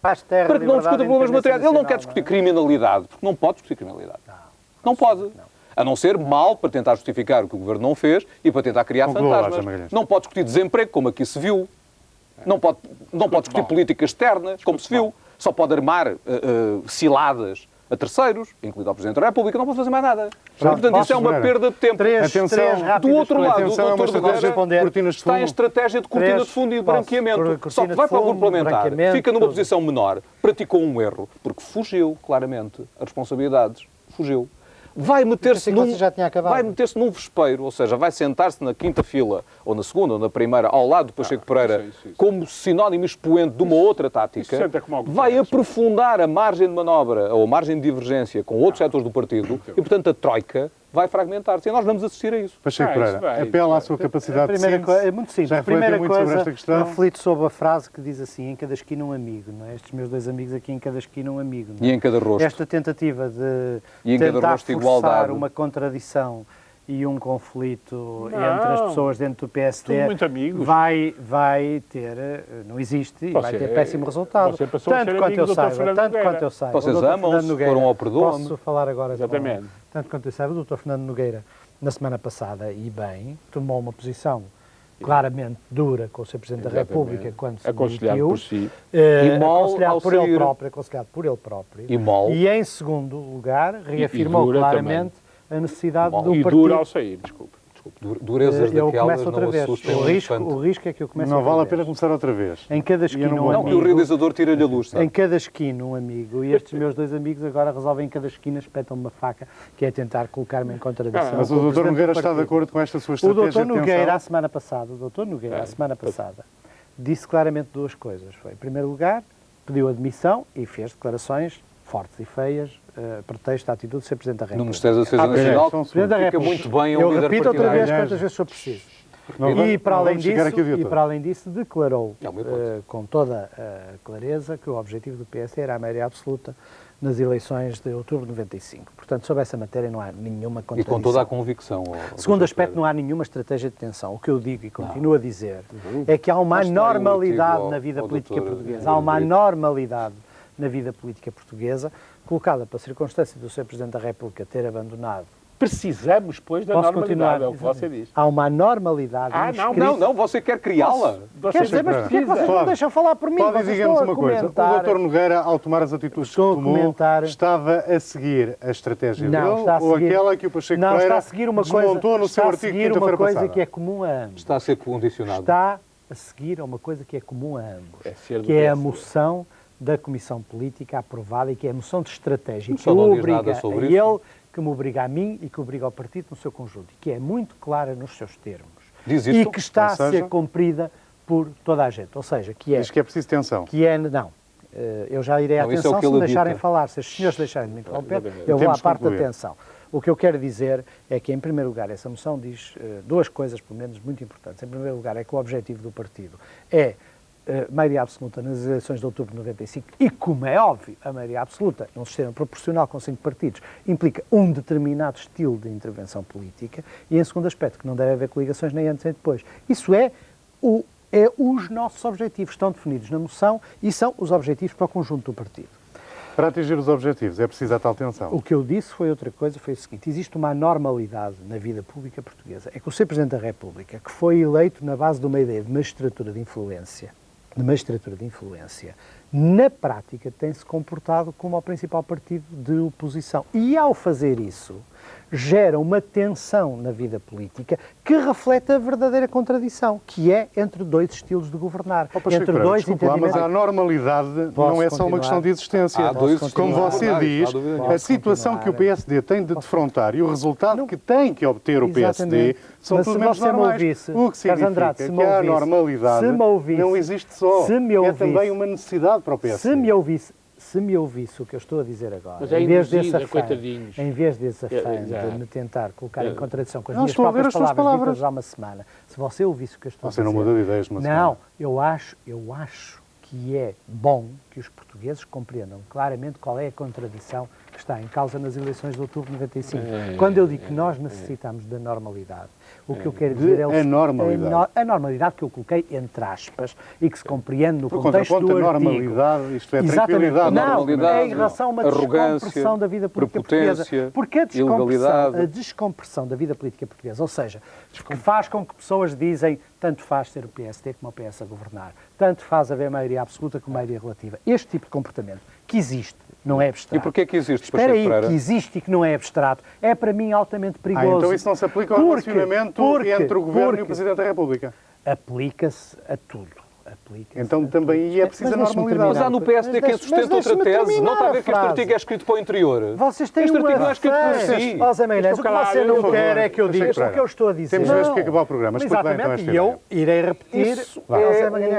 para que não discuta problemas materiais. Ele não quer discutir criminalidade, porque não pode discutir criminalidade. Não pode. A não ser mal para tentar justificar o que o Governo não fez e para tentar criar fantasmas. Não pode discutir desemprego, como aqui se viu. Não pode discutir política externa, como se viu. Só pode armar ciladas a terceiros, incluindo ao Presidente da República, não pode fazer mais nada. Portanto, isso é uma perda de tempo. Do outro lado, o Dr. Nogueira está em estratégia de cortina de fundo e de branqueamento. Só que vai para o grupo parlamentar, fica numa posição menor, praticou um erro, porque fugiu, claramente, as responsabilidades. Fugiu. Vai meter-se num vespeiro, ou seja, vai sentar-se na quinta fila, ou na segunda, ou na primeira, ao lado do Pacheco Pereira, como sinónimo expoente de uma outra tática, vai aprofundar a margem de manobra, ou a margem de divergência com outros setores do partido, e, portanto, a troika vai fragmentar-se. E nós vamos assistir a isso. Pacheco Pereira, apela à sua capacidade de síntese. É muito simples. Já refletiu muito sobre esta questão? Reflito sobre a frase que diz assim, em cada esquina um amigo. Não é? Estes meus dois amigos aqui, em cada esquina um amigo. Não é? E em cada rosto. Esta tentativa de tentar forçar uma contradição e um conflito entre as pessoas dentro do PSD vai ter, não existe, e vai ter péssimo resultado. Tanto quanto eu saiba, Vocês amam-se, foram ao perdão. Posso falar agora? Exatamente. Tanto quanto eu saiba, o Dr. Fernando Nogueira, na semana passada, e bem, tomou uma posição claramente dura com o Sr. Presidente da República quando se demitiu, por si. E aconselhado por ele próprio. E em segundo lugar, reafirmou claramente a necessidade do partido... E dura ao sair, desculpe. Durezas daquelas outra vez. O risco é que eu comece não outra vale vez. a pena começar outra vez. Em cada esquina um amigo. Não, que o realizador tira-lhe a luz. Sabe? Em cada esquina um amigo. E estes meus dois amigos agora resolvem em cada esquina, espetam uma faca, que é tentar colocar-me em contradição. Mas o Dr. Nogueira está de acordo com esta sua estratégia de tensão? O Dr. Nogueira, a semana passada, disse claramente duas coisas. Foi, em primeiro lugar, pediu admissão e fez declarações fortes e feias, pretexto à atitude do Sr. Presidente da República. No Ministério da Defesa Nacional, fica muito bem eu repito outra vez quantas vezes for preciso. E para além disso, declarou com toda a clareza que o objetivo do PS era a maioria absoluta nas eleições de outubro de 95. Portanto, sobre essa matéria não há nenhuma contradição. E com toda a convicção. Segundo aspecto, não há nenhuma estratégia de tensão. O que eu digo e continuo a dizer é que há uma anormalidade na vida política portuguesa. Há uma anormalidade na vida política portuguesa, colocada pela circunstância do Sr. Presidente da República ter abandonado. Precisamos, pois, da normalidade, é o que você diz. Há uma anormalidade. Não, você quer criá-la. Quer dizer, mas porquê que vocês não deixam falar por mim? Pode dizer-nos uma coisa. O Dr. Nogueira, ao tomar as atitudes que tomou, estava a seguir a estratégia dele ou aquela que o Pacheco Pereira desmontou no seu artigo de quinta-feira passada? Está a seguir uma coisa que é comum a ambos. Está a ser condicionado. Está a seguir uma coisa que é comum a ambos, que é a moção da Comissão Política aprovada e que é a moção de estratégia que obriga a ele, que me obriga a mim e que obriga ao partido no seu conjunto, e que é muito clara nos seus termos. Diz isto? E que está a ser cumprida por toda a gente. Ou seja, que é... Diz que é preciso tensão. Eu já irei à tensão se me deixarem falar. Se os senhores deixarem de me interromper, eu vou à parte da tensão. O que eu quero dizer é que, em primeiro lugar, essa moção diz duas coisas, pelo menos, muito importantes. Em primeiro lugar, é que o objetivo do partido é maioria absoluta nas eleições de outubro de 95 e, como é óbvio, a maioria absoluta num sistema proporcional com 5 partidos implica um determinado estilo de intervenção política e, em segundo aspecto, que não deve haver coligações nem antes nem depois. Isso os nossos objetivos, estão definidos na moção e são os objetivos para o conjunto do partido. Para atingir os objetivos é preciso a tal tensão. O que eu disse foi outra coisa, foi o seguinte: existe uma anormalidade na vida pública portuguesa. É que o Sr. Presidente da República, que foi eleito na base de uma ideia de magistratura de influência, na prática tem-se comportado como o principal partido de oposição. E, ao fazer isso, gera uma tensão na vida política que reflete a verdadeira contradição, que é entre dois estilos de governar. Entre dois entendimentos. Mas a normalidade não é só uma questão de existência. Como você diz, a situação que o PSD tem de defrontar e o resultado que tem que obter o PSD são tudo menos normais. O que significa que a normalidade não existe só. É também uma necessidade para o PSD. Se me ouvisse o que eu estou a dizer agora, em vez desse afã de me tentar colocar em contradição com as minhas próprias palavras ditas há uma semana, se você ouvisse o que eu estou a dizer... Você não muda de ideias numa semana. Não, eu acho que é bom que os portugueses compreendam claramente qual é a contradição que está em causa nas eleições de outubro de 95. Quando eu digo que nós necessitamos da normalidade, o que eu quero dizer é a normalidade que eu coloquei entre aspas e que se compreende no contexto do artigo. Normalidade, isto é tranquilidade. Não, é em relação a uma descompressão da vida política portuguesa. Porque a descompressão da vida política portuguesa, ou seja, que faz com que pessoas dizem tanto faz ser o PSD como o PS a governar, tanto faz haver maioria absoluta como maioria relativa. Este tipo de comportamento que existe, não é abstrato. E porquê que existe, Espera aí, que existe e que não é abstrato, é para mim altamente perigoso. Então isso não se aplica ao relacionamento entre o Governo e o Presidente da República? Aplica-se a tudo. Então também é preciso a normalidade. Mas há no PSD quem sustenta outra tese. Não está a ver que este artigo é escrito para o interior. Vocês têm este artigo não é escrito para si. Zé Magalhães, o que você não quer é que eu diga. O que eu estou a dizer. Temos mesmo que acabar o programa. Exatamente, e eu irei repetir.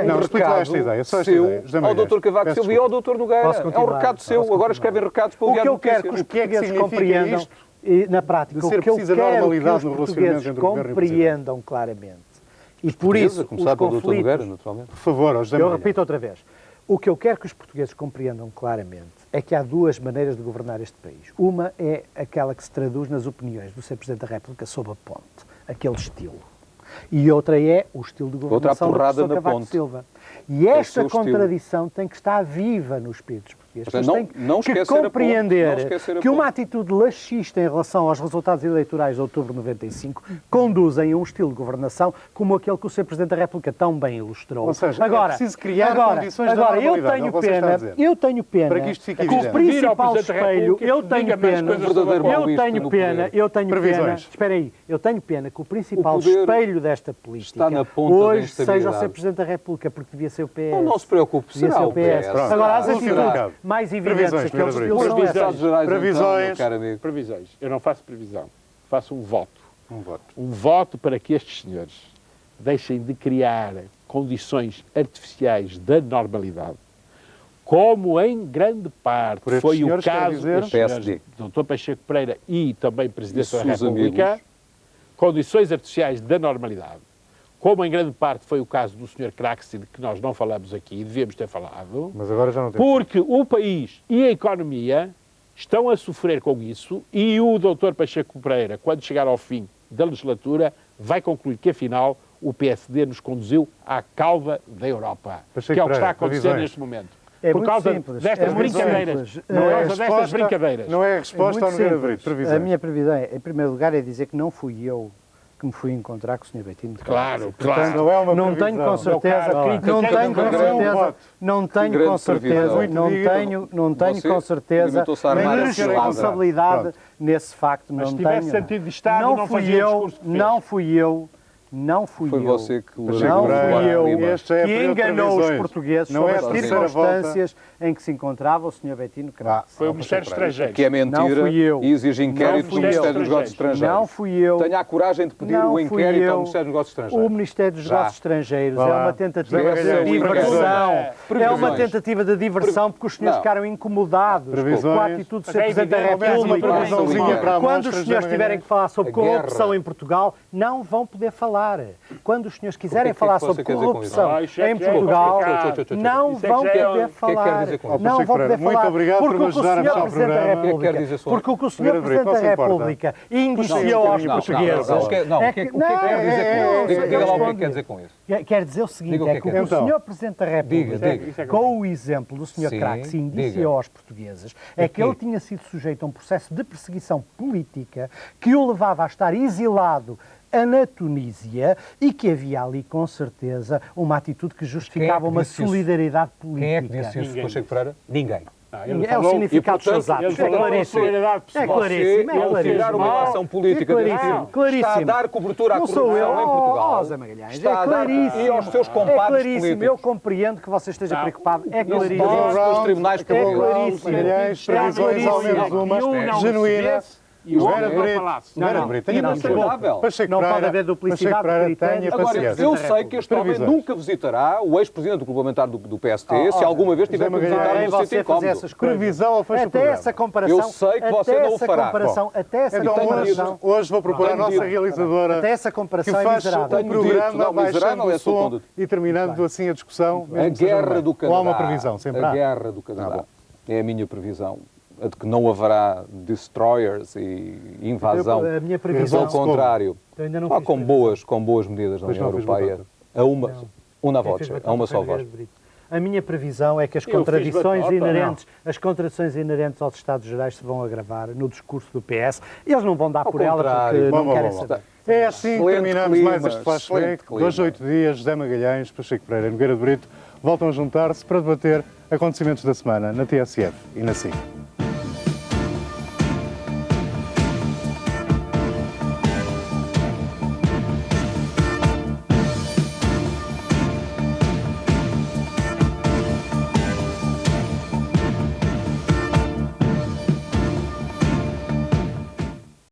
Não, explica lá esta ideia. Só esta ideia. Ao Dr. Cavaco Silva e ao Dr. Nogueira. É um recado seu. Agora escrevem recados para o Diário de Notícias. O que eu quero que os portugueses compreendam, e na prática, o que eu quero que os portugueses compreendam claramente. E por isso, começar pelo Dr. Nogueira, naturalmente. Por favor, eu repito outra vez. O que eu quero que os portugueses compreendam claramente é que há duas maneiras de governar este país. Uma é aquela que se traduz nas opiniões do Sr. Presidente da República sob a ponte, aquele estilo. E outra é o estilo de governação do Sr. Cavaco Silva. E esta contradição tem que estar viva no espírito dos portugueses. Não que compreender que uma atitude laxista em relação aos resultados eleitorais de outubro de 95 conduzem a um estilo de governação como aquele que o Sr. Presidente da República tão bem ilustrou. Ou seja, é preciso criar condições de normalidade. Eu tenho pena para que isto fique o principal espelho, eu tenho pena que o principal espelho desta política hoje seja o Sr. Presidente da República, porque devia ser o PS. Não se preocupe, será o PS. Agora, as atitudes mais evidentes daqueles previsões. Eu não faço previsão. Faço um voto. Um voto para que estes senhores deixem de criar condições artificiais da normalidade, como em grande parte foi o caso dos senhores Dr. Pacheco Pereira e também Presidente da República, condições artificiais da normalidade, como em grande parte foi o caso do Sr. Craxi, de que nós não falamos aqui, devíamos ter falado, mas agora já não temos. Porque o país e a economia estão a sofrer com isso e o Dr. Pacheco Pereira, quando chegar ao fim da legislatura, vai concluir que, afinal, o PSD nos conduziu à cauda da Europa, Pacheco que é o que está a Pereira, acontecer neste momento. Por causa destas brincadeiras. Não é a resposta ao Nogueira Brito. A minha previsão, em primeiro lugar, é dizer que não fui eu que me fui encontrar com o Sr. Bettino. Claro. Não é uma não tenho com certeza, não tenho com certeza nenhuma responsabilidade nesse facto. Mas se tivesse sentido de Estado, não fui eu você que que enganou os portugueses sobre as circunstâncias em que se encontrava o Sr. Bettino Craxi. Foi o Ministério Estrangeiro. Que é mentira e exige inquérito do Ministério dos Negócios Estrangeiros. Não fui eu. Tenha a coragem de pedir o inquérito ao Ministério dos Negócios Estrangeiros. O Ministério dos Negócios Estrangeiros é uma tentativa de diversão. É uma tentativa de diversão porque os senhores ficaram incomodados com a atitude do Sr. Presidente da República. Quando os senhores tiverem que falar sobre corrupção em Portugal, não vão poder falar. Quando os senhores quiserem falar sobre corrupção em Portugal, não vão poder falar. Não vão poder falar. Muito obrigado por me ajudar a fechar o programa. Porque o que o Sr. Presidente da República indiciou aos portugueses... O que quer dizer com isso? Quer dizer o seguinte, é que o que o Sr. Presidente da República, com o exemplo do Sr. Craxi, indiciou aos portugueses, é que ele tinha sido sujeito a um processo de perseguição política que o levava a estar exilado na Tunísia e que havia ali, com certeza, uma atitude que justificava uma solidariedade política. Quem é que disse isso, Pacheco Pereira? Ninguém. É o significado dos seus atos. É claríssimo. É claríssimo. É claríssimo. Uma ação política está a dar cobertura à corrupção em Portugal. Está a dar e aos seus compadres políticos. Eu compreendo que você esteja preocupado. É claríssimo. Os tribunais portugueses. Previsões ao menos uma genuína. E o Vera Brito, não pode haver duplicidade de critérios. Agora, eu sei que este homem nunca visitará o ex-presidente do parlamentar do PST, se alguma vez tiver que visitar no sítio incómodo. Previsão ou fecha o programa? Até essa comparação... Eu sei que você não o fará. Até essa comparação... Hoje vou propor à nossa realizadora até essa comparação que faça o programa baixando o som e terminando assim a discussão. A guerra do Canadá. Ou há uma previsão, sempre há. A guerra do Canadá. É a minha previsão. a de que não haverá destroyers e invasão. A minha previsão... Pelo contrário, com boas medidas da União Europeia, a uma só voz. A minha previsão é que as contradições inerentes aos Estados Gerais se vão agravar no discurso do PS e eles não vão dar por ela porque não querem saber. É assim que terminamos mais este flashback. 2 a 8 dias, José Magalhães, Pacheco Pereira e Nogueira de Brito voltam a juntar-se para debater acontecimentos da semana na TSF e na SIC.